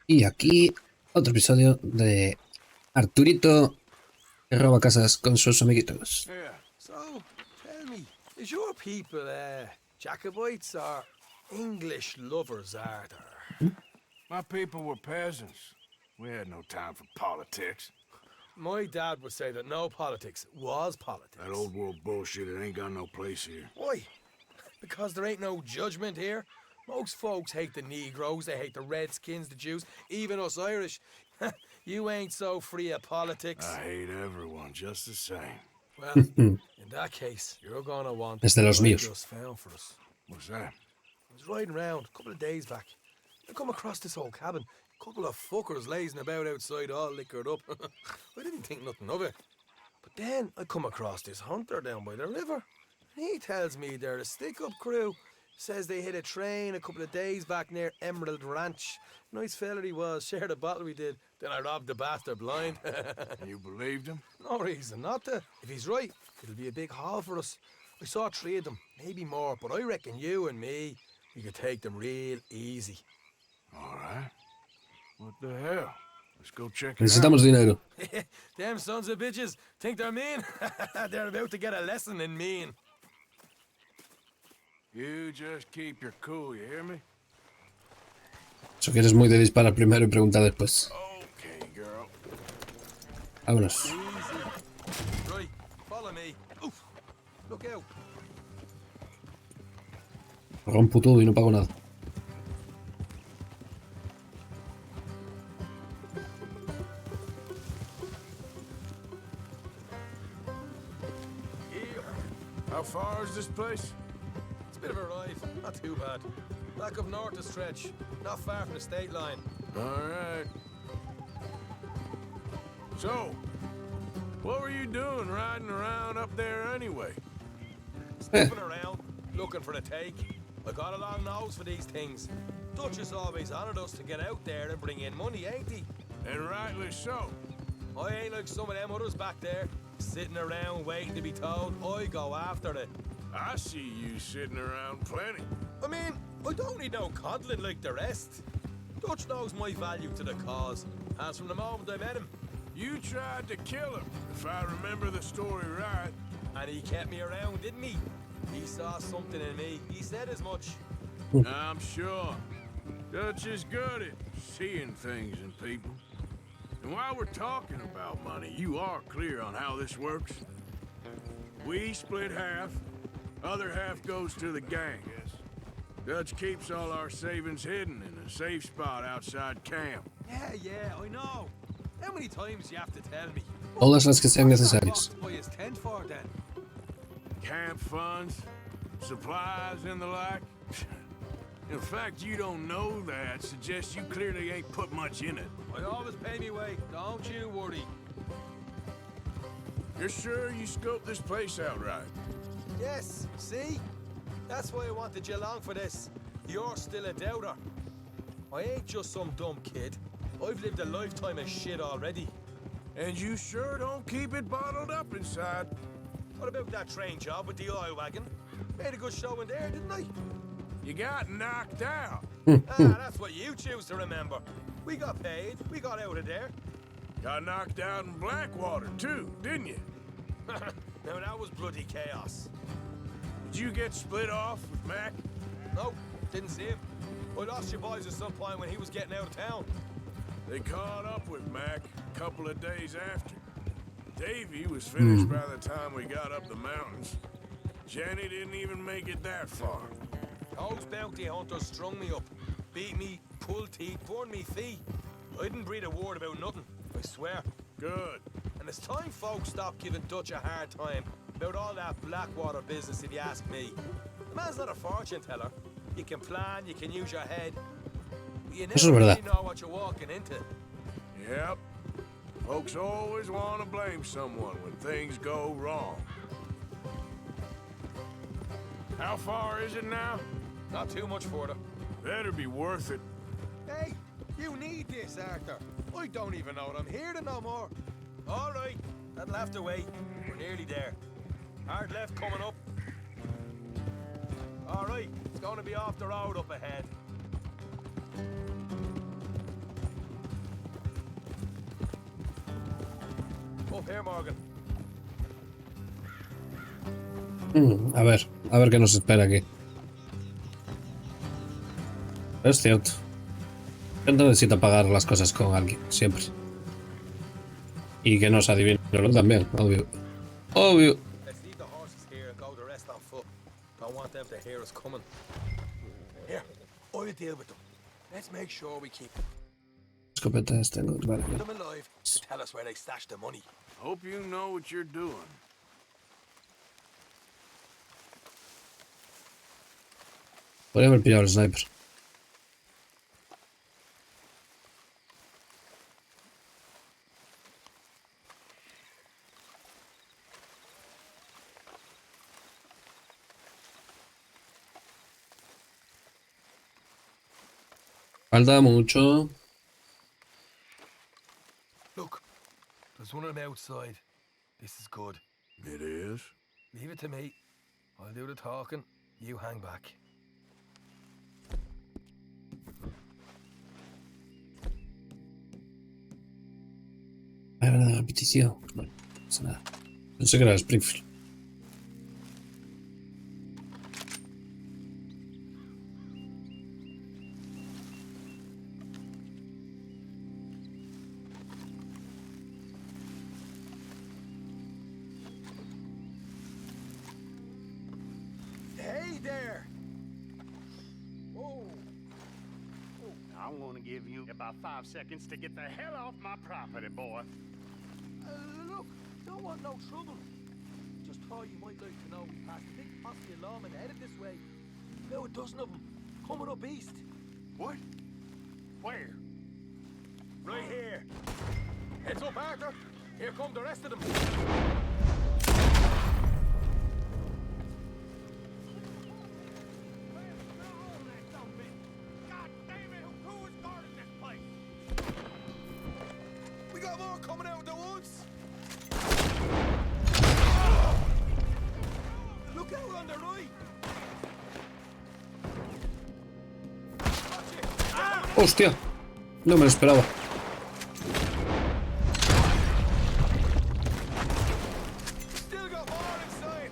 Y aquí otro episodio de Arturito que roba casas con sus amiguitos. Yeah. So, tell me, is your people Jacobites or English lovers, Arthur? My people were peasants. We had no time for politics. My dad would say that no politics was politics. That old world bullshit, it ain't got no place here. Why? Because there ain't no judgment here. Most folks hate the Negroes, they hate the Redskins, the Jews, even us Irish. You ain't so free of politics. I hate everyone just the same. Well, in that case, you're gonna want Es de los what I míos. just found for us. What's that? I was riding around a couple of days back. I come across this old cabin. A couple of fuckers lazing about outside all liquored up. I didn't think nothing of it. But then I come across this hunter down by the river. He tells me they're a stick-up crew. Says they hit a train a couple of days back near Emerald Ranch. Nice fella he was, shared a bottle we did. Then I robbed the bastard blind. You believed him? No reason not to. If he's right, it'll be a big haul for us. I saw 3 of them, maybe more, but I reckon you and me, we could take them real easy. All right. What the hell? Let's go check it out. Necesitamos dinero. Them sons of bitches think they're mean. They're about to get a lesson in mean. You just keep your cool, you hear me? Eso que eres muy de disparar primero y preguntar después. Okay, girl. Vámonos. Easy. Right, follow me. Oof. Look out. Rompo todo y no pago nada. Here. How far is this place? It's a bit of a ride, not too bad. Back up north a stretch, not far from the state line. All right. So, what were you doing riding around up there anyway? Sniffing around, looking for the take. I got a long nose for these things. Dutch has always honoured us to get out there and bring in money, ain't he? And rightly so. I ain't like some of them others back there, sitting around waiting to be told. I go after it. I see you sitting around plenty. I mean, I don't need no coddling like the rest. Dutch knows my value to the cause, as from the moment I met him. You tried to kill him, if I remember the story right. And he kept me around, didn't he? He saw something in me. He said as much. I'm sure. Dutch is good at seeing things in people. And while we're talking about money, you are clear on how this works? We split half, other half goes to the gang. Dutch keeps all our savings hidden in a safe spot outside camp. Yeah, I know. How many times you have to tell me? Todas las que sean What's that necesarias. box by his tent for then? Camp funds, supplies and the like. In fact, you don't know that suggests you clearly ain't put much in it. I always pay me way, don't you worry. You're sure you scoped this place out right? Yes, see? That's why I wanted you along for this. You're still a doubter. I ain't just some dumb kid. I've lived a lifetime of shit already. And you sure don't keep it bottled up inside. What about that train job with the oil wagon? Made a good show in there, didn't I? You got knocked out. That's what you choose to remember. We got paid, we got out of there. Got knocked out in Blackwater, too, didn't you? Now that was bloody chaos. Did you get split off with Mac? Nope, didn't see him. I lost your boys at some point when he was getting out of town. They caught up with Mac a couple of days after. Davy was finished by the time we got up the mountains. Jenny didn't even make it that far. Those bounty hunters strung me up, beat me, pulled teeth, burned me feet. I didn't breathe a word about nothing, I swear. Good. And it's time folks stop giving Dutch a hard time about all that Blackwater business, if you ask me. The man's not a fortune teller. You can plan, you can use your head. But you Eso es never verdad. really know what you're walking into. Yep. Folks always want to blame someone when things go wrong. How far is it now? Not too much further. Better be worth it. Hey, you need this, Arthur. I don't even know that I'm here to no more. All right, that'll have to wait. We're nearly there. Hard left coming up. All right, it's going to be off the road up ahead. Here, Morgan. A ver qué nos espera aquí. Es cierto. Gente necesita pagar las cosas con alguien, siempre. Y que nos adivine también, obvio. Obvio. Let's leave the horses here and go the rest on foot. Don't want them to hear us coming. Here, I'll deal with them. Let's make sure we keep Escopeta este, no, vale. them alive to tell us where they stashed the money. Hope you know what you're doing. Podría haber pillado el sniper. Falta mucho. Look, there's one of them outside. This is good. It is? Leave it to me. I'll do the talking. You hang back. Era de repetición. Bueno, no pasa nada. Pensé que era Springfield. Hey there! Whoa! I'm gonna give you about 5 seconds to get the hell off my property, boy. Look, don't want no trouble. Just thought you might like to know we passed a big posse of lawmen headed this way. About a dozen of them, coming up east. What? Where? Right here. Heads up, Arthur. Here come the rest of them. God damn it, who is guarding this place? We got more coming out of the woods. Look out on the right. Watch it. ¡Hostia! No me lo esperaba. Still got more inside.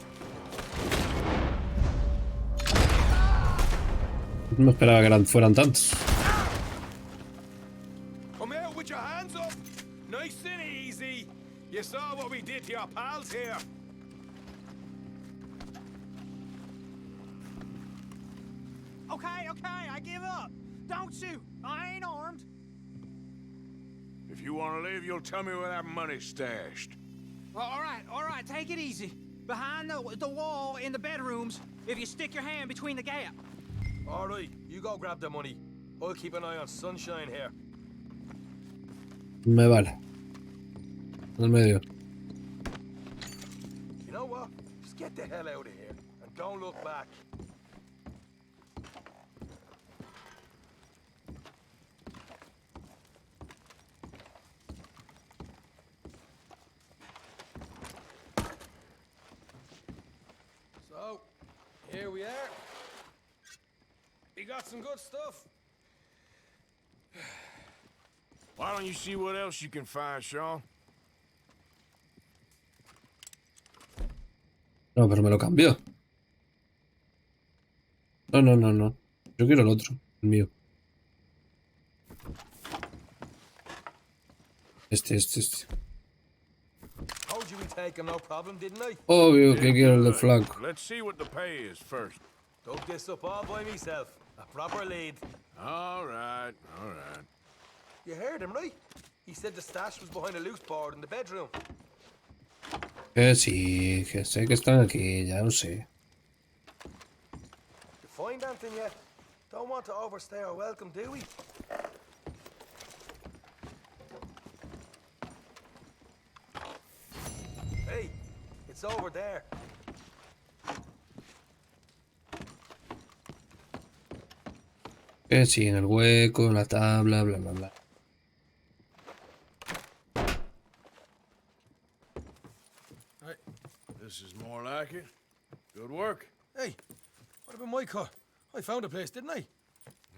No me esperaba que fueran tantos. Come out with your hands up. Nice and easy. You saw what we did to your pals here. Okay, I give up. Don't shoot. I ain't armed. If you want to leave, you'll tell me where that money's stashed. Well, all right, take it easy. Behind the wall in the bedrooms, if you stick your hand between the gap. All right, you go grab the money. I'll keep an eye on Sunshine here. Me vale. En el medio. You know what? Just get the hell out of here and don't look back. So, here we are. We got some good stuff. Why don't you see what else you can find, Sean? No, pero me lo cambió. No. Yo quiero el otro, el mío. Este. Told you we'd take him, no problem, didn't I? Obvio que quiero el de Good. flanco. Let's see what the pay is first. Dug this up all by myself. A proper lead. All right. You heard him, right? He said the stash was behind a loose board in the bedroom. Que sí, que sé que están aquí, ya lo sé. You find anything yet? Don't want to overstay our welcome, do we? Hey, it's over there. Que sí, en el hueco, en la tabla, bla. Right. This is more like it. Good work. Hey, what about my car? I found a place, didn't I?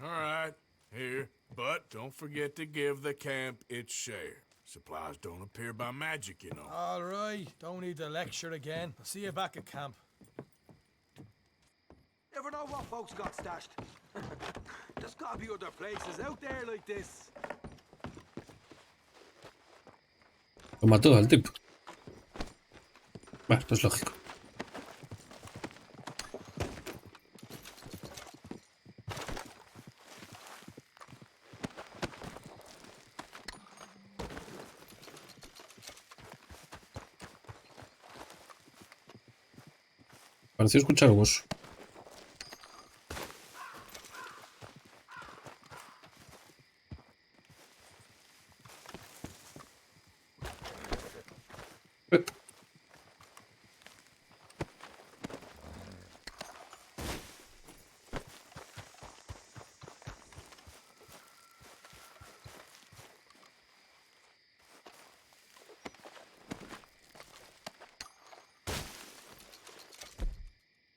All right. Here. But don't forget to give the camp its share. Supplies don't appear by magic, you know. All right, don't need the lecture again. I'll see you back at camp. Never know what folks got stashed. There's gotta be other places out there like this. Lo mató al tipo. Bueno, pues lógico. Pareció escuchar un oso.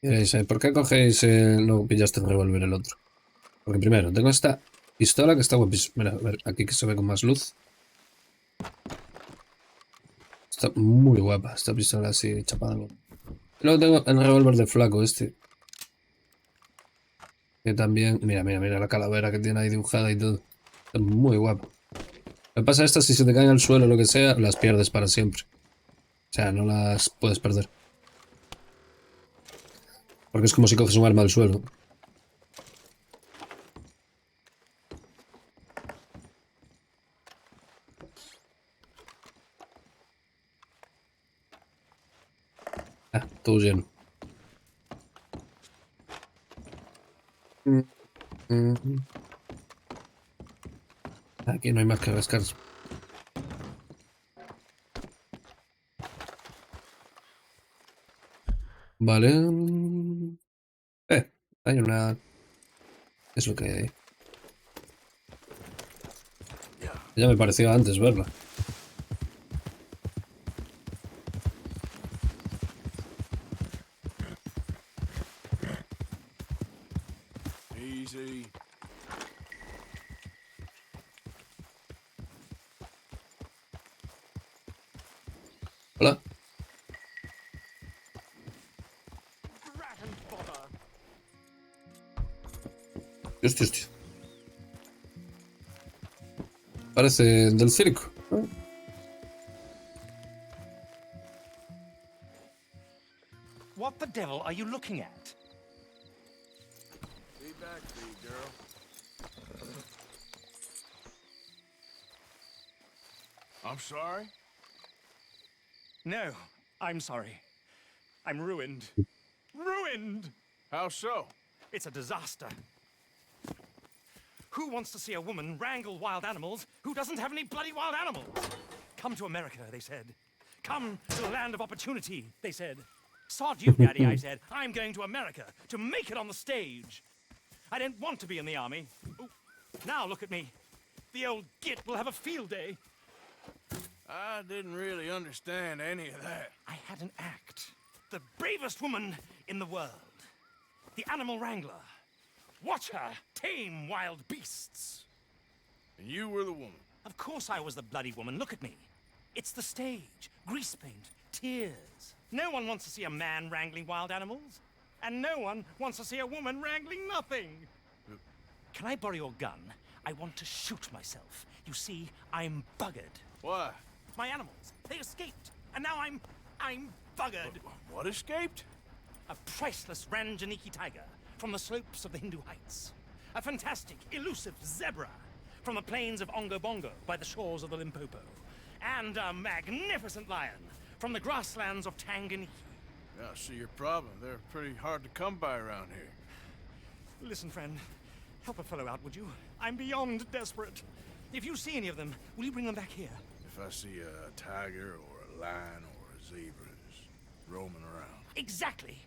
Diréis, ¿por qué cogéis no pillaste el revólver el otro? Porque primero, tengo esta pistola que está guapísima. Mira, a ver, aquí que se ve con más luz. Está muy guapa esta pistola así chapada. Y luego tengo el revólver de flaco este. Que también... Mira, mira, mira la calavera que tiene ahí dibujada y todo. Está muy guapo. Lo que pasa es que si se te caen al suelo o lo que sea, las pierdes para siempre. O sea, no las puedes perder. Porque es como si coges un arma del suelo. Ah, todo lleno. Aquí no hay más que rascar. Vale. Hay una... Es lo que hay. Ya me pareció antes verla. Easy. Hola. Hostia, hostia. Parece del circo. What the devil are you looking at? Be back, big girl. I'm sorry? No, I'm sorry. I'm ruined. Ruined! How so? It's a disaster. Who wants to see a woman wrangle wild animals who doesn't have any bloody wild animals? Come to America, they said. Come to the land of opportunity, they said. Sod you, Daddy, I said. I'm going to America to make it on the stage. I don't want to be in the army. Ooh, now look at me. The old git will have a field day. I didn't really understand any of that. I had an act. The bravest woman in the world. The animal wrangler. Watch her tame wild beasts. And you were the woman. Of course I was the bloody woman. Look at me. It's the stage. Grease paint. Tears. No one wants to see a man wrangling wild animals. And no one wants to see a woman wrangling nothing. Can I borrow your gun? I want to shoot myself. You see, I'm buggered. Why? My animals, they escaped. And now I'm buggered. What escaped? A priceless Ranjaniki tiger from the slopes of the Hindu Heights. A fantastic, elusive zebra from the plains of Ongo Bongo by the shores of the Limpopo. And a magnificent lion from the grasslands of Tanganyika. Yeah, I see your problem. They're pretty hard to come by around here. Listen, friend, help a fellow out, would you? I'm beyond desperate. If you see any of them, will you bring them back here? If I see a tiger or a lion or a zebra just roaming around. Exactly.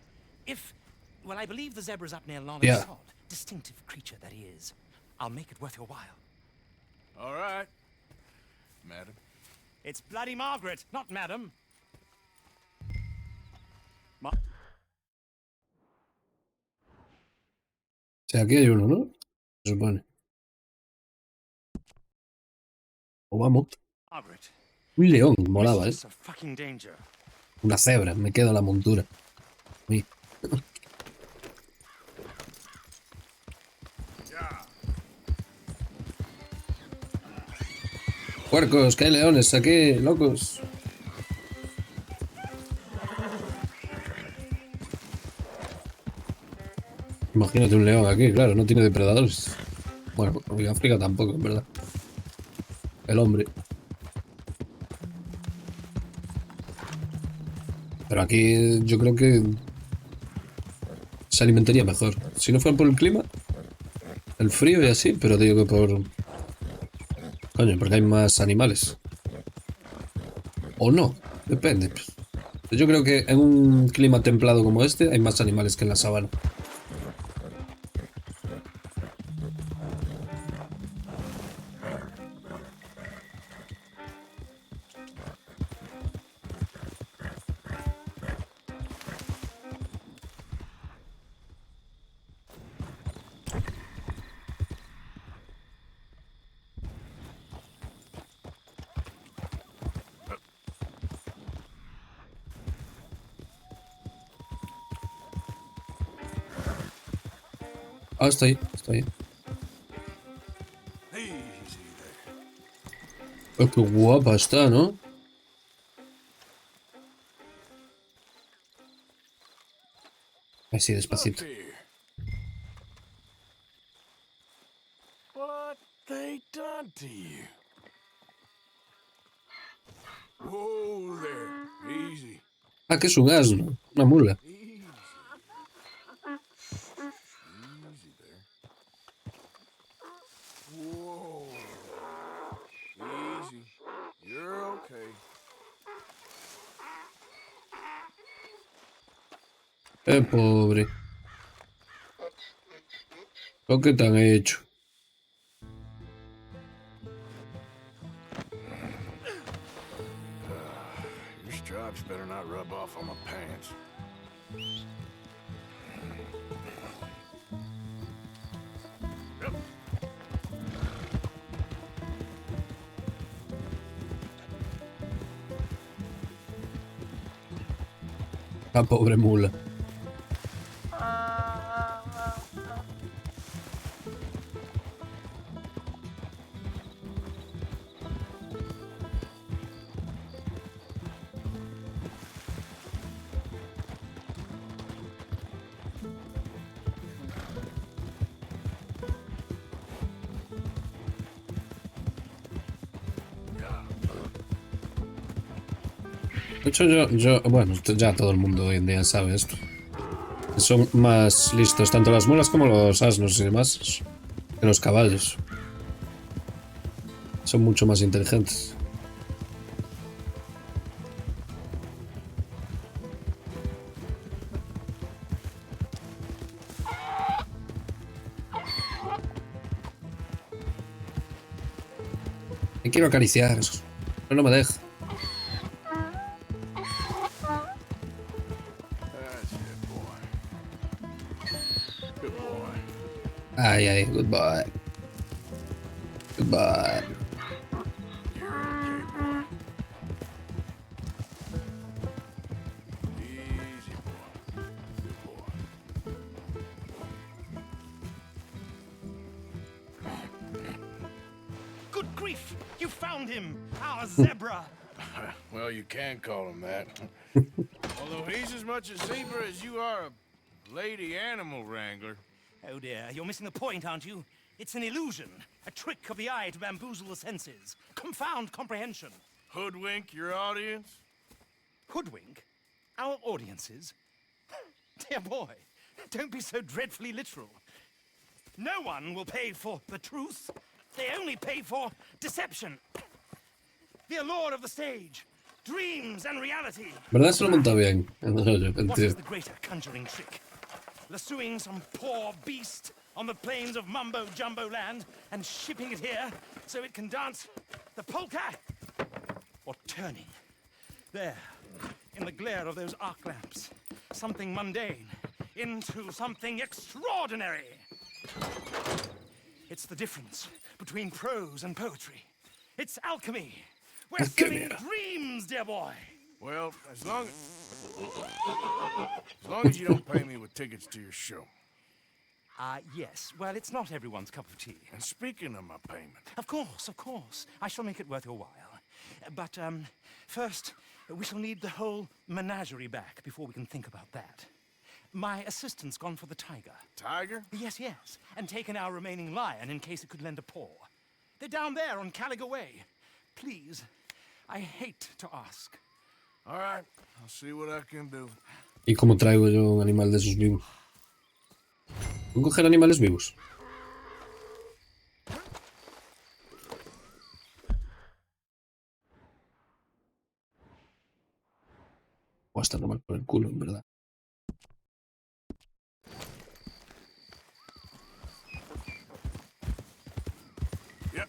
Well, I believe the zebra's up near Lana Yeah. Sod. Distinctive creature that he is. I'll make it worth your while. All right, madam. It's bloody Margaret, not madam. O sea, aquí hay uno, ¿no? Se supone. O vamos. Margaret. Un león, molaba, ¿eh? Mistress of fucking danger. Una cebra, me queda la montura. Uy. Puercos, que hay leones aquí, locos. Imagínate un león aquí, claro, no tiene depredadores. Bueno, en África tampoco, en verdad. El hombre. Pero aquí yo creo que se alimentaría mejor. Si no fuera por el clima, el frío y así, pero digo que por... Coño, porque hay más animales. O no, depende. Yo creo que en un clima templado como este hay más animales que en la sabana. Ah, está ahí, está ahí. Oh, qué guapa está, ¿no? Así, despacito. What they done to you? Whoa there, easy. Ah, que es un asno, una mula. Easy. Easy there. Whoa. Easy. You're okay. Pobre. Lo que te han hecho. Your stripes better not rub off on my pants. Yep. La pobre mula. De hecho, bueno, ya todo el mundo hoy en día sabe esto. Son más listos tanto las mulas como los asnos y demás que los caballos. Son mucho más inteligentes. Me quiero acariciar, pero no me deja. That's it, boy. Good boy. Ay, ay, goodbye. Goodbye. You're okay, boy. Easy, boy. Good boy. Good grief! You found him! Our zebra! Well, you can call him that. Although he's as much a zebra as you are a lady animal wrangler. Oh dear, you're missing the point, aren't you? It's an illusion. A trick of the eye to bamboozle the senses. Confound comprehension. Hoodwink your audience? Hoodwink? Our audiences? Dear boy, don't be so dreadfully literal. No one will pay for the truth. They only pay for deception. The allure of the stage. Dreams and reality. ¿Verdad? Se lo monta bien. What is the greater conjuring trick? Lassoing some poor beast on the plains of mumbo-jumbo land and shipping it here so it can dance the polka? Or turning, there, in the glare of those arc lamps, something mundane into something extraordinary? It's the difference between prose and poetry. It's alchemy, We're Qué swimming in mierda. dreams, dear boy. Well, as long as you don't pay me with tickets to your show. Yes. Well, it's not everyone's cup of tea. And speaking of my payment, Of course, of course. I shall make it worth your while. But, first, we shall need the whole menagerie back before we can think about that. My assistant's gone for the tiger. Tiger? Yes, yes. And taken our remaining lion in case it could lend a paw. They're down there on Caliga Way. Please, I hate to ask. All right, I'll see what I can do. ¿Y cómo traigo yo un animal de esos vivos? ¿Puedo coger animales vivos? O hasta normal por el culo, en verdad. Yep.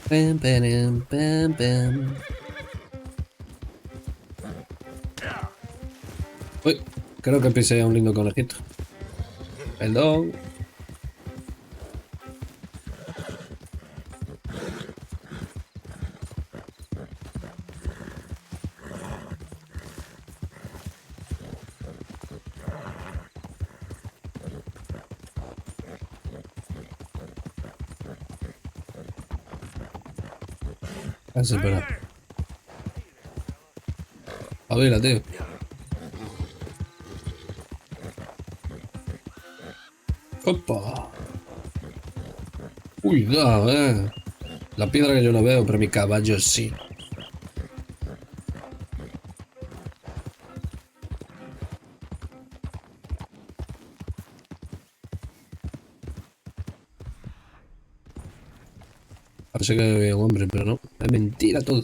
Pam, pam, pam, pam. Uy, creo que pisé a un lindo conejito. Perdón. Espera. There. Pabila, tío. ¡Opa! Cuidado, La piedra que yo no veo, pero mi caballo sí. Parece que veo un hombre, pero no. Es mentira todo.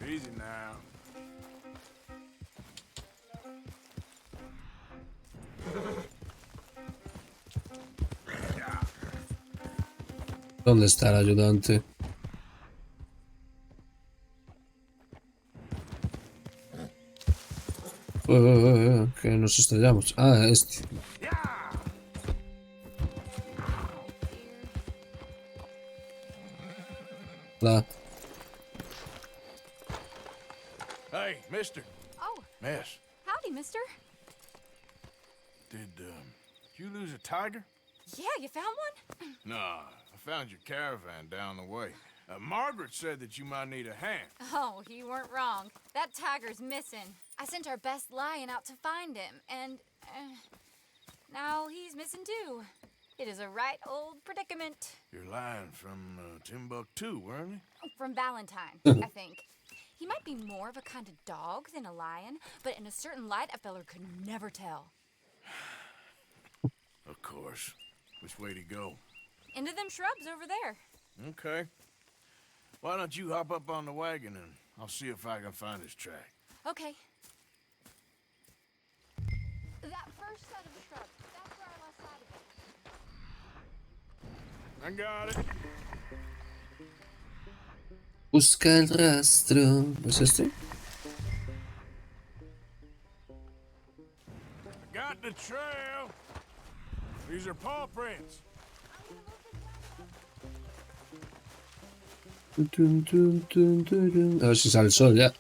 Easy now. ¿Dónde está el ayudante? Que nos estrellamos. Ah, este. La. Hey, mister. Oh, Miss, howdy, mister. did you lose a tiger? Yeah, you found one? Nah, I found your caravan down the way. Margaret said that you might need a hand. Oh, you weren't wrong. That tiger's missing. I sent our best lion out to find him, and now he's missing too. It is a right old predicament. You're lying from Timbuktu, weren't you? From Valentine, I think. He might be more of a kind of dog than a lion, but in a certain light, a feller could never tell. Of course. Which way to go? Into them shrubs over there. Okay. Why don't you hop up on the wagon and I'll see if I can find his track. Okay. That first set of the shrubs, that's where I lost sight of it. I got it. Busca el rastro. ¿Es este? I got the trail. These are paw prints. A ver si sale el sol ya.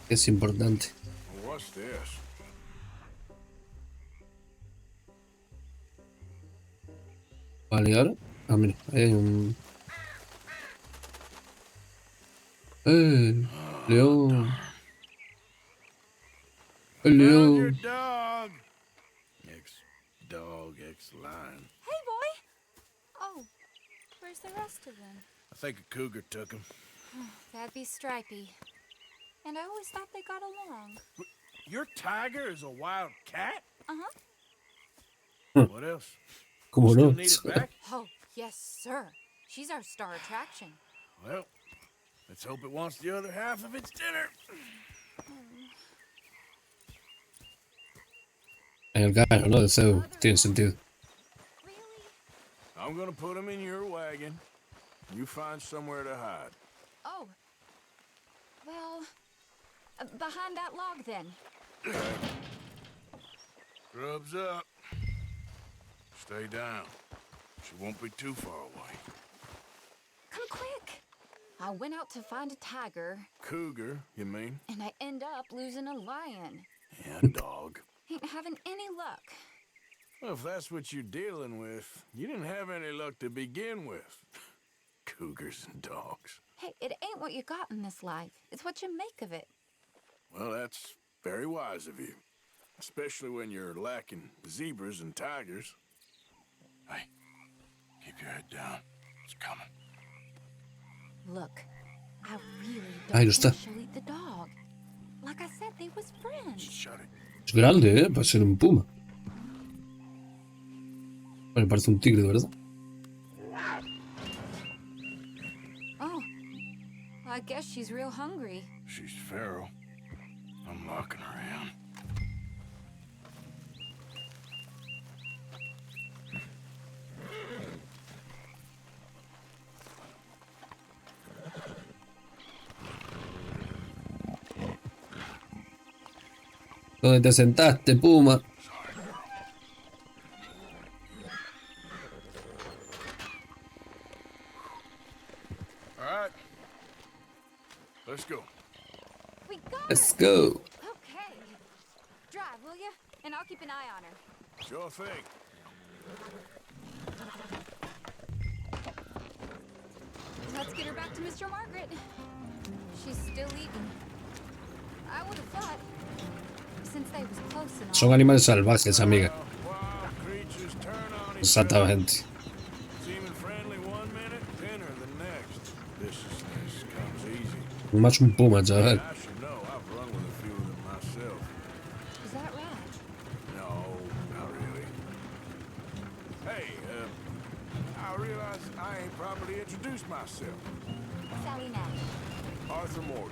Es importante. What's this? Vale, ¿y ahora? Ah, mira, ahí hay un... León. El Found your león. dog. Ex-dog, ex-lion. Hey, boy! Oh, where's the rest of them? I think a cougar took him. That'd be Stripey. And I always thought they got along. Your tiger is a wild cat? Uh-huh. What else? ¿Cómo Still no? need it back? Oh, yes, sir. She's our star attraction. Well, let's hope it wants the other half of its dinner. En el carro, ¿no? De CEU. Tiene sentido. Really? I'm gonna put them in your wagon. You find somewhere to hide. Oh. Well, behind that log then. Grub's up. Stay down. She won't be too far away. Come quick. I went out to find a tiger, Cougar, you mean? and I end up losing a lion. Yeah, dog. Ain't having any luck. Well, if that's what you're dealing with, you didn't have any luck to begin with. Cougars and dogs. Hey, it ain't what you got in this life. It's what you make of it. Well, that's very wise of you. Especially when you're lacking zebras and tigers. Hey, keep your head down. It's coming. Look, I really Ahí lo don't está. think she'll eat the dog. Like I said, they was friends. Shut it. Es grande, ¿eh? Para ser un puma. Bueno, parece un tigre, de verdad. Oh, I guess she's real hungry. She's feral. I'm locking her in. ¿Dónde te sentaste, puma? All right. Let's go. We got Let's her. go. Okay. Drive, will you? And I'll keep an eye on her. Sure thing. Let's get her back to Mr. Margaret. She's still eating. I would have thought, since they was close and Son all. animales salvajes, amiga. Wild creatures turn on each other. Exactamente. Seeming friendly one minute, thinner the next. Viciousness comes easy. Más un puma, chaval. I should know. I've run with a few of them myself. Is that right? No, not really. Hey, I realize I ain't properly introduced myself. Sally Nash. Arthur Morgan.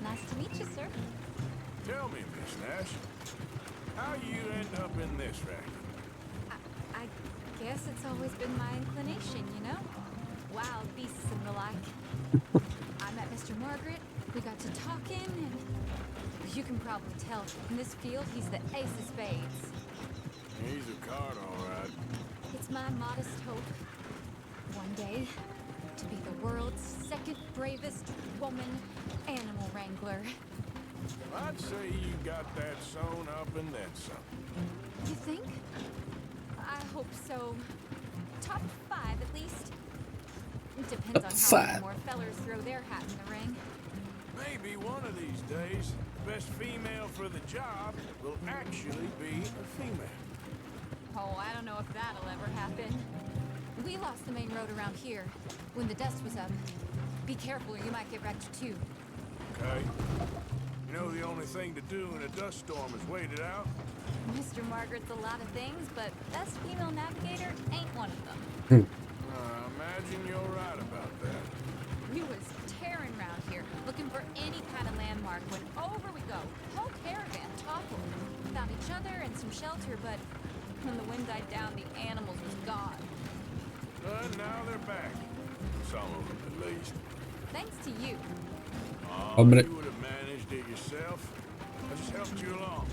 Nice to meet you, sir. Tell me, Miss Nash, how you end up in this racket? I guess it's always been my inclination, you know? Wild beasts and the like. I met Mr. Margaret, we got to talking, and you can probably tell, in this field, he's the ace of spades. He's a card, all right. It's my modest hope, one day, to be the world's second bravest woman animal wrangler. I'd say you got that sewn up and then some. You think? I hope so. Top 5 at least. It depends on how Top many 5. more fellers throw their hat in the ring. Maybe one of these days, the best female for the job will actually be a female. Oh, I don't know if that'll ever happen. We lost the main road around here when the dust was up. Be careful or you might get wrecked too. Okay? You know the only thing to do in a dust storm is wait it out? Mr. Margaret's a lot of things, but best female navigator ain't one of them. I imagine you're right about that. We was tearing around here, looking for any kind of landmark when over we go. Whole caravan toppled. Found each other and some shelter, but when the wind died down, the animals was gone. But now they're back. Some of them, at least. Thanks to you. Oh, Hombre. you would have managed it yourself. I just helped you along.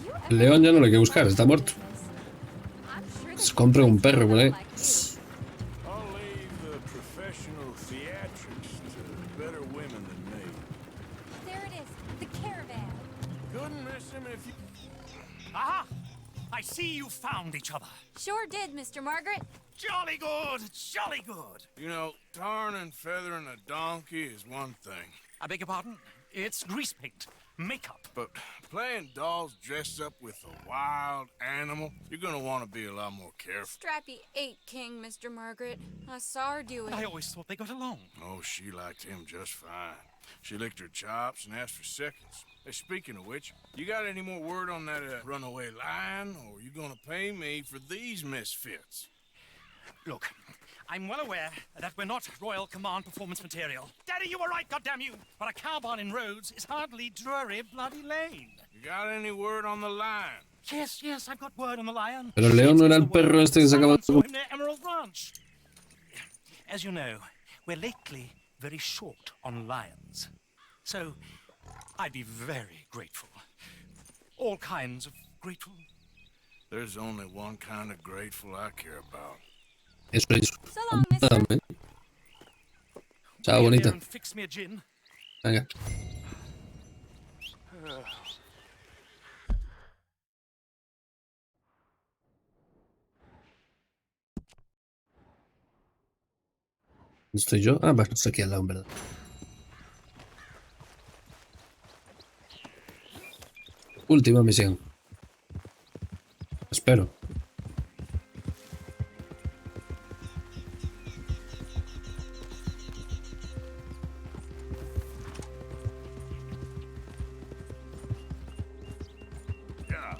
You El león ya no lo hay que buscar, está muerto. I'm sure Se compra un perro por ahí. I'll leave the professional theatrics to better women than me. There it is, the caravan. Couldn't miss him if you... Aha! I see you found each other. Sure did, Mr. Margaret. Jolly good, jolly good. You know, tarring and feathering a donkey is one thing. I beg your pardon? It's grease paint, makeup. But playing dolls dressed up with a wild animal, you're gonna want to be a lot more careful. Strappy ate King, Mr. Margaret. I saw her do it. I always thought they got along. Oh, she liked him just fine. She licked her chops and asked for seconds. Hey, speaking of which, you got any more word on that runaway lion, or you gonna pay me for these misfits? Look, I'm well aware that we're not Royal Command performance material. Daddy, you were right, goddamn you! But a cow barn in Rhodes is hardly Drury Bloody Lane. You got any word on the lion? Yes, yes, I've got word on the lion. Pero el león no era el perro este que se acaba Someone saw de... him near Emerald Ranch. As you know, we're lately very short on lions. So, I'd be very grateful. All kinds of grateful. There's only one kind of grateful I care about. Eso es. So long, mister. Dame. Chao, Be in bonita. there and fix me a gin. Venga. ¿Dónde estoy yo? Ah, pues estoy aquí al lado, en verdad. Última misión. Espero. Yeah.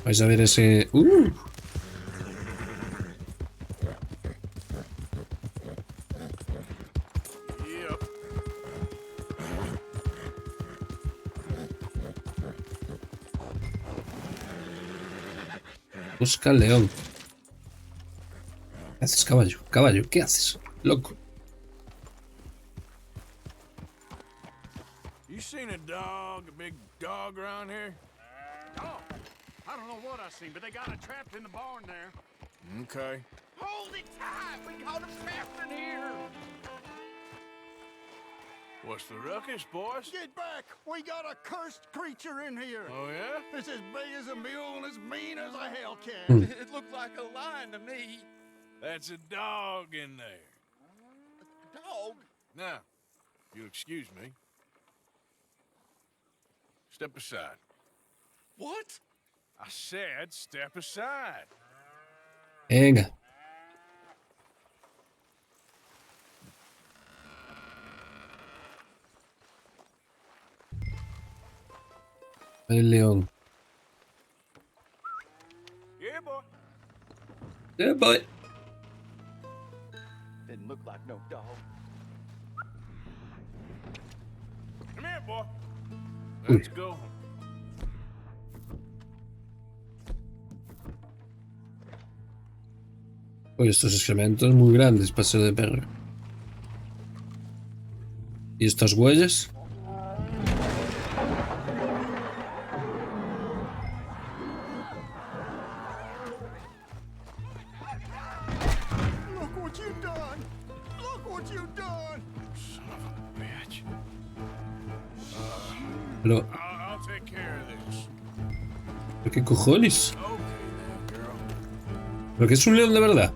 Vais a ver ese... Yep. Busca al león. ¿Qué haces, caballo? Caballo, ¿qué haces? Loco. You seen a dog, a big dog around here? Oh, I don't know what I seen, but they got it trapped in the barn there. Okay. Hold it tight! We got him trapped in here! What's the ruckus, boys? Get back! We got a cursed creature in here! Oh, yeah? It's as big as a mule and as mean as a hellcat. It looked like a lion to me. That's a dog in there. Dog? Now, you'll excuse me. Step aside. What? I said step aside. Venga. El león. Yeah, boy. Yeah, boy. Didn't look like no dog. Come here, boy. Let's go. Uy, estos excrementos muy grandes para ser de perro. ¿Y estas huellas? Look what you've done! Look what you've done! Son of a bitch. Pero, I'll take care of this. ¿pero qué cojones? Okay, then, girl. ¿Pero qué es un león de verdad?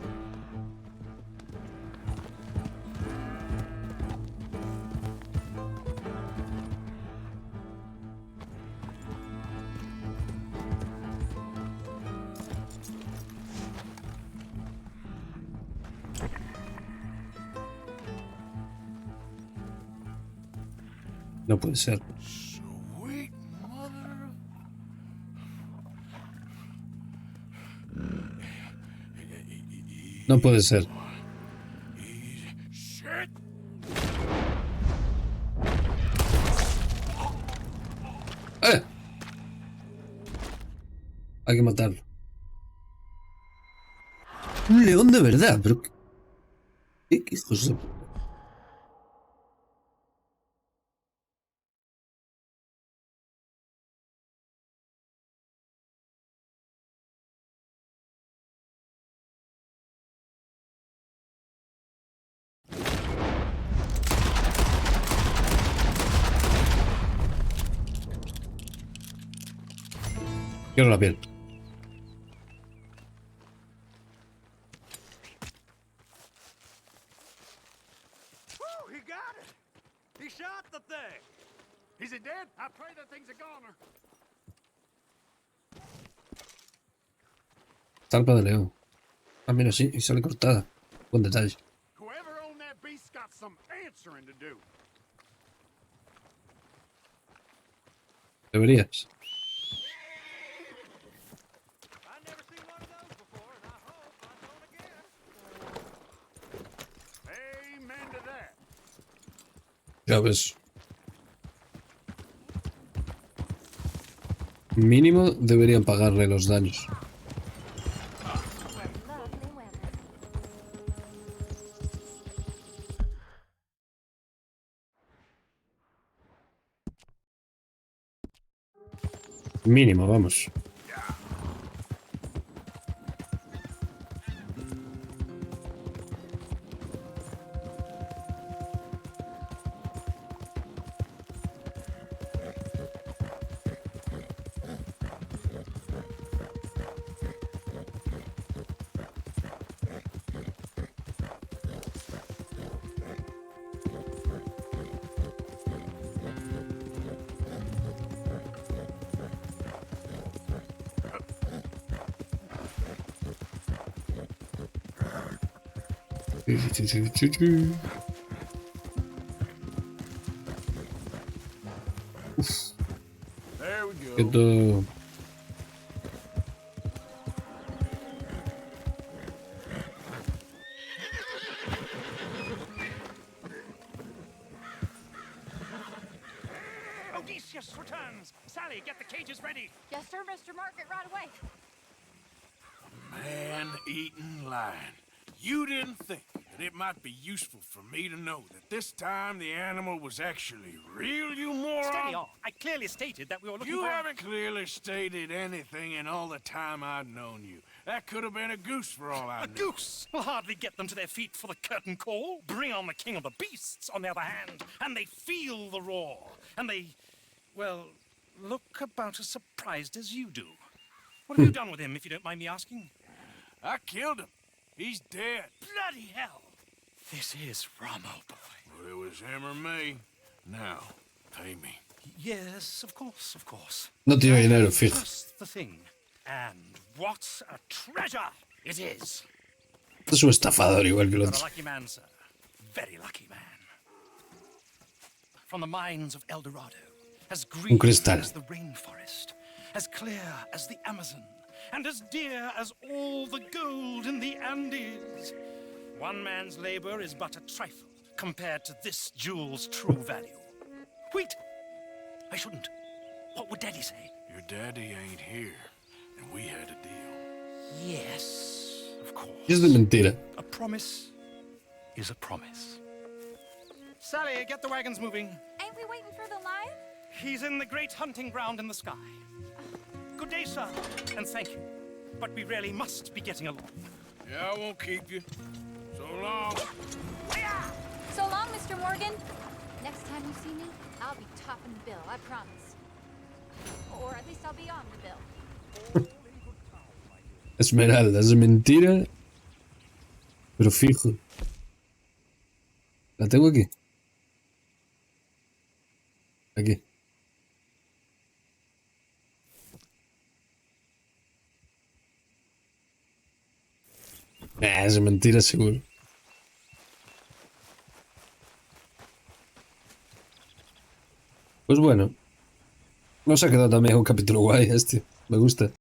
No puede ser. Sweet mother. No puede ser. Shit. ¡Eh! Hay que matarlo. Un león de verdad, pero... ¿Qué hijos de... Quiero la piel. Woo, he got it! He shot the thing! Is it dead? I pray that thing's a goner. Talpa de león. Ah, mira, sí, y sale cortada. Buen detalle. Whoever owned that beast's got some answering to do. Deberías. cabe eso. Mínimo deberían pagarle los daños. Lovely weather. Mínimo, vamos. There we go. Quieto. Odysseus returns. Sally, get the cages ready. Yes, sir, Mr. Margaret, right away. Man-eating lion. You didn't think that it might be useful for me to know that this time the animal was actually real, you moron? Steady on. I clearly stated that we were looking You for... haven't clearly stated anything in all the time I've known you. That could have been a goose for all I A knew. goose will hardly get them to their feet for the curtain call. Bring on the king of the beasts, on the other hand, and they feel the roar. And they, well, look about as surprised as you do. What have you done with him, if you don't mind me asking? I killed him. He's dead. Bloody hell! This is Rommel, boy. Well, it was him or me. Now, pay me. Yes, of course, of course. No tiene dinero, fijo. Just the thing. And what a treasure it is! Es un estafador igual que el You're a otro. lucky man, sir. Very lucky man. From the mines of El Dorado, as green cristal. as the rainforest, as clear as the Amazon, and as dear as all the gold in the Andes. One man's labor is but a trifle compared to this jewel's true value. Wait! I shouldn't. What would Daddy say? Your daddy ain't here, and we had a deal. Yes, of course. Es de mentira. A promise is a promise. Sally, get the wagons moving. Ain't we waiting for the lion? He's in the great hunting ground in the sky. Good day, sir, and thank you. But we really must be getting along. Yeah, I won't keep you. So long. So long, Mr. Morgan. Next time you see me, I'll be topping the bill, I promise. Or at least I'll be on the bill. Esmeralda, es mentira. Pero fijo. La tengo aquí. Aquí. Es mentira seguro. Pues bueno. Nos ha quedado también un capítulo guay este. Me gusta.